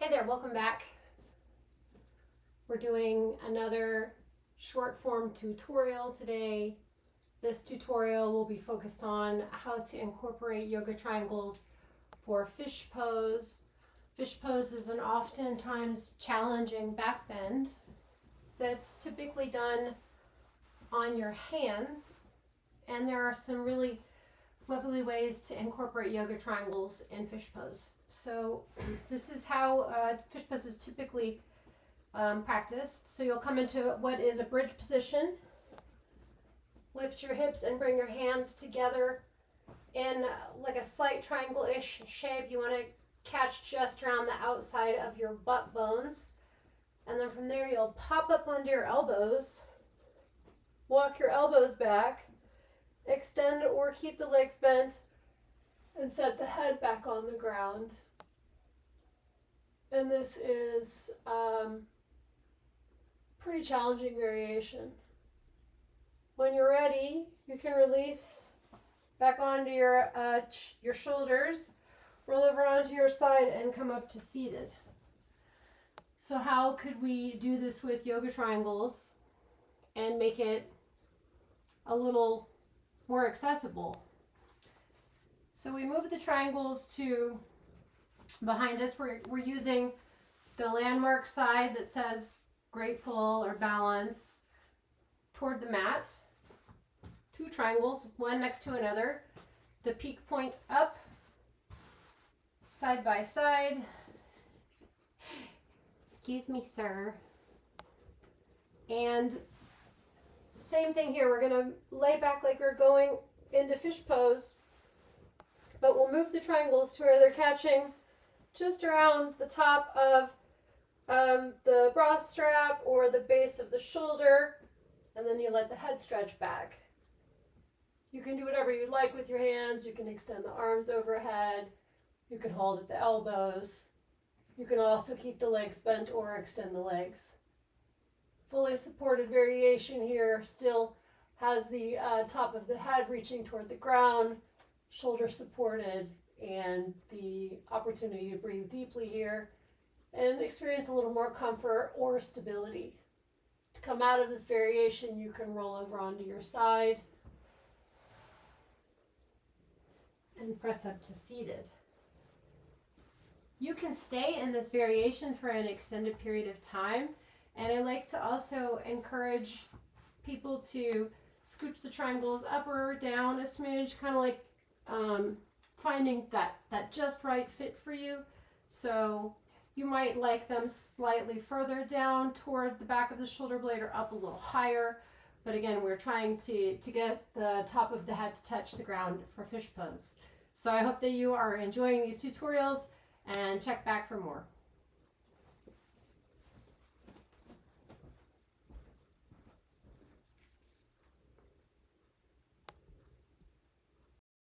Hey there, welcome back. We're doing another short form tutorial today. This tutorial will be focused on how to incorporate yoga triangles for fish pose. Fish pose is an oftentimes challenging back bend that's typically done on your hands, and there are some really lovely ways to incorporate yoga triangles in fish pose. So this is how fish pose is typically practiced. So you'll come into what is a bridge position. Lift your hips and bring your hands together in like a slight triangle-ish shape. You want to catch just around the outside of your butt bones. And then from there you'll pop up onto your elbows. Walk your elbows back. Extend or keep the legs bent and set the head back on the ground. And this is pretty challenging variation. When you're ready, you can release back onto your shoulders, roll over onto your side, and come up to seated. So how could we do this with yoga triangles and make it a little more accessible? So we move the triangles to behind us. We're using the landmark side that says grateful or balance toward the mat. Two triangles, one next to another. The peak points up, side by side. Excuse me, sir. And same thing here. We're going to lay back like we're going into fish pose, but we'll move the triangles to where they're catching just around the top of the bra strap or the base of the shoulder, and then you let the head stretch back. You can do whatever you like with your hands. You can extend the arms overhead. You can hold at the elbows. You can also keep the legs bent or extend the legs. Fully supported variation here still has the top of the head reaching toward the ground, shoulder supported, and the opportunity to breathe deeply here and experience a little more comfort or stability. To come out of this variation, you can roll over onto your side and press up to seated. You can stay in this variation for an extended period of time. And I like to also encourage people to scooch the triangles up or down a smidge, kind of like finding that just right fit for you. So you might like them slightly further down toward the back of the shoulder blade or up a little higher. But again, we're trying to get the top of the head to touch the ground for fish pose. So I hope that you are enjoying these tutorials, and check back for more.